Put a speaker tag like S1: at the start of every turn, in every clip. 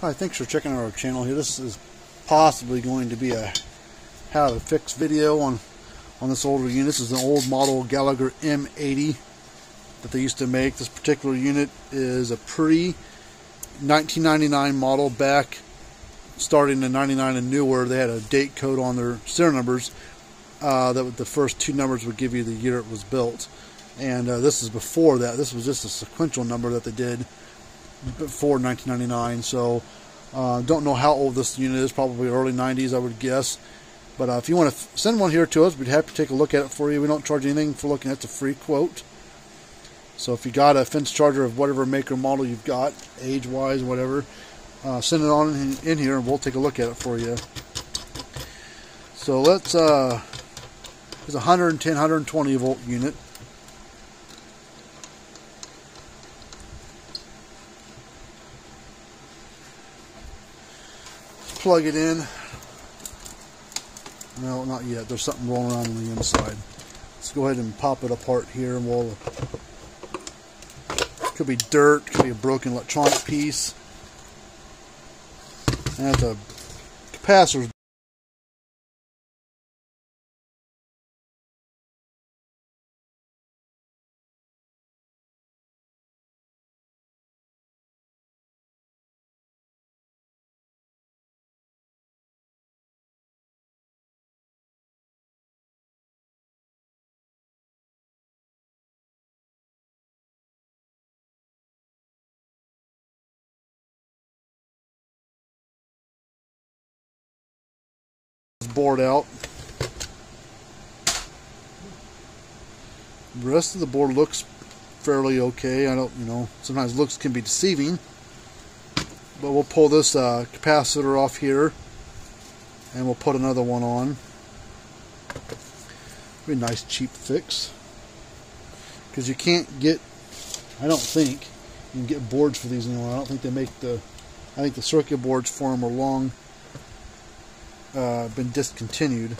S1: Hi, thanks for checking out our channel here. This is possibly going to be a how to fix video on this older unit. This is an old model Gallagher M80 that they used to make. This particular unit is a pre-1999 model, back starting in 99 and newer. They had a date code on their serial numbers that the first two numbers would give you the year it was built. And this is before that. This was just a sequential number that they did before 1999. So don't know how old this unit is, probably early 90s I would guess. But if you want to send one here to us, we'd have to take a look at it for you. We don't charge anything for looking at. It's a free quote. So if you got a fence charger of whatever make or model you've got, age wise, whatever, send it on in here and we'll take a look at it for you. So let's it's a 110 120 volt unit. Plug it in. No, not yet. There's something rolling around on the inside. Let's go ahead and pop it apart here, and we'll. Could be dirt, could be a broken electronic piece. And the capacitor's board out. The rest of the board looks fairly okay. I don't, sometimes looks can be deceiving. But we'll pull this capacitor off here and we'll put another one on. Be a nice cheap fix. Because you can't get, I don't think you can get boards for these anymore. I don't think they make I think the circuit boards for them are long been discontinued.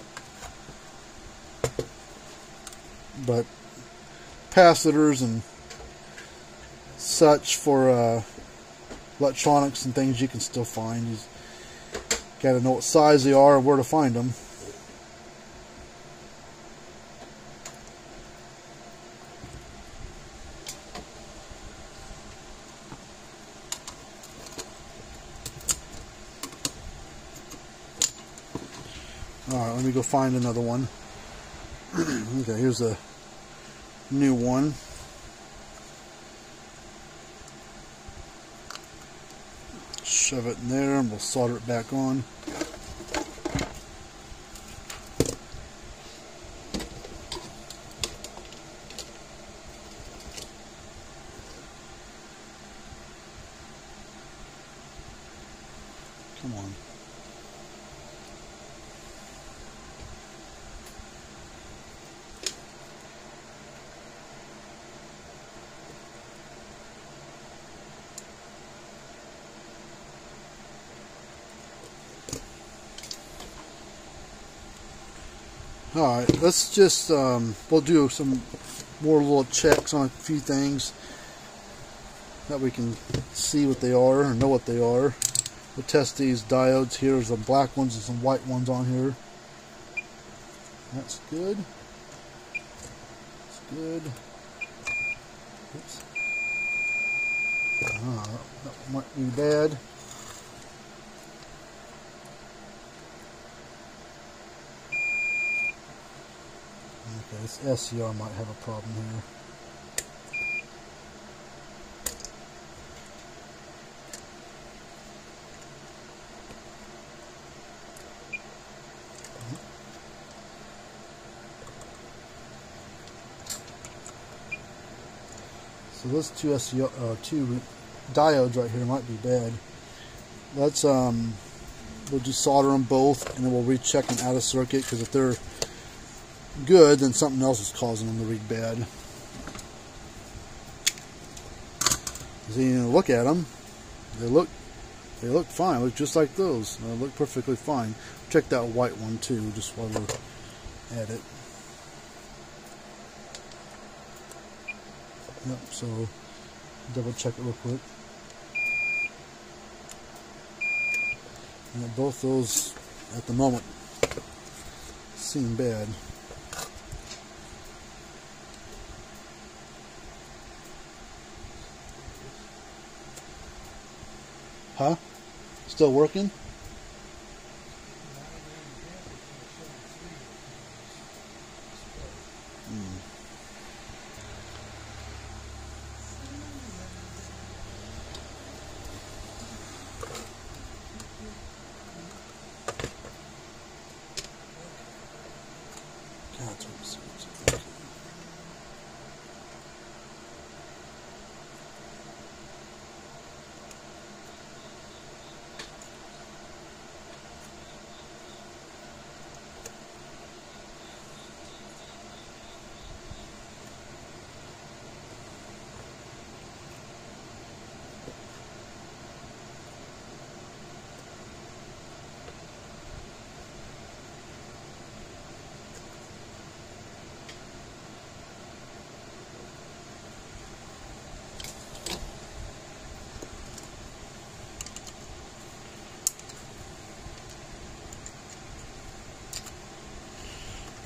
S1: But capacitors and such for electronics and things you can still find. You got to know what size they are and where to find them. Alright, let me go find another one. Okay, here's a new one. Shove it in there and we'll solder it back on. Come on. Alright, let's just, we'll do some more little checks on a few things that we can see what they are or know what they are. We'll test these diodes here. There's some black ones and some white ones on here. That's good. That's good. Oops. That might be bad. Okay, this SCR might have a problem here. So those two two diodes right here might be bad. Let's we'll just solder them both and then we'll recheck them out of circuit, because if they're good, then something else is causing them to read bad. So you look at them, they look fine. Look just like those. They look perfectly fine. Check that white one too, just while we're at it. Yep, so double check it real quick. And both those at the moment seem bad. Huh? Still working?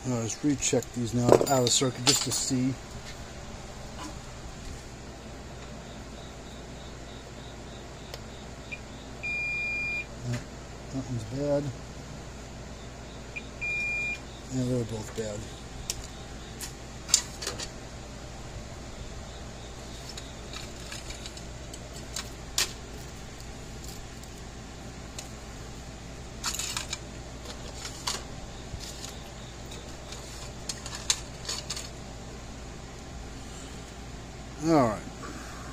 S1: Let's recheck these now out of circuit just to see. That one's bad. Yeah, they're both bad. Alright,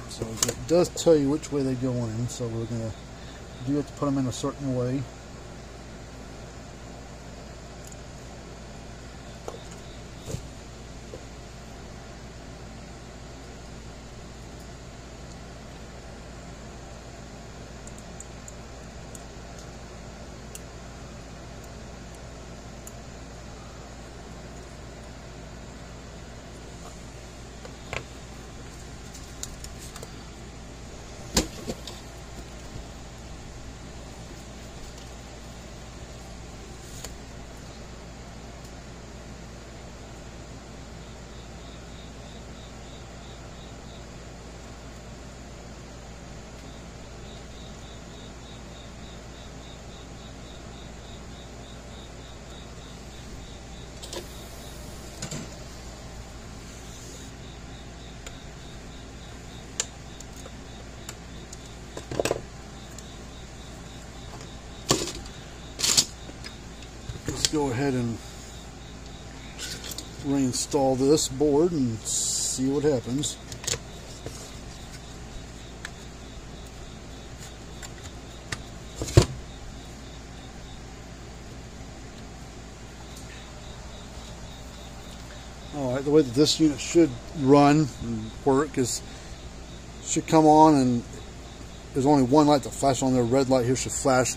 S1: so it does tell you which way they go in, so we're going to do have to put them in a certain way. Go ahead and reinstall this board and see what happens. Alright, the way that this unit should run and work is should come on, and there's only one light that flashes on there. Red light here should flash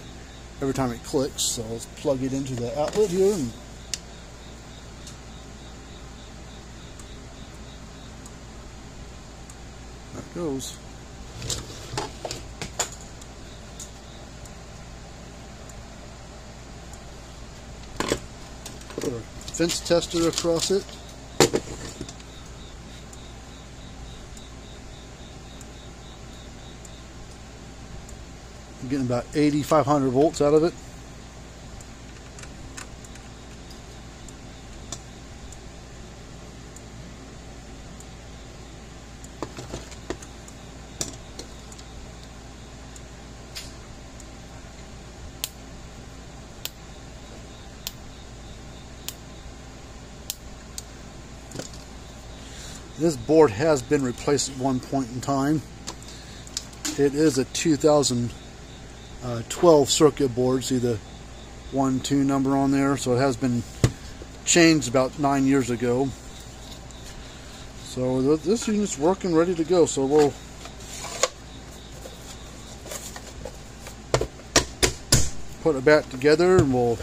S1: every time it clicks. So let's plug it into the outlet here and there it goes. Put our fence tester across it. I'm getting about 8,500 volts out of it. This board has been replaced at one point in time. It is a 2012 circuit board. See the 1-2 number on there, so it has been changed about 9 years ago. So this unit's working, ready to go. So we'll put it back together and we'll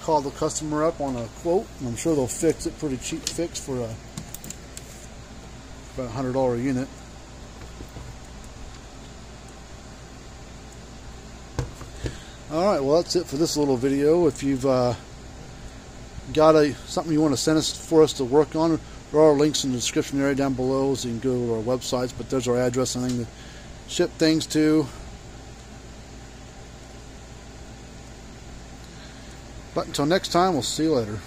S1: call the customer up on a quote, and I'm sure they'll fix it. Pretty cheap fix for about $100 a unit. Alright, well that's it for this little video. If you've got something you want to send us for us to work on, there are links in the description area down below, so you can go to our websites, but there's our address and thing to ship things to. But until next time, we'll see you later.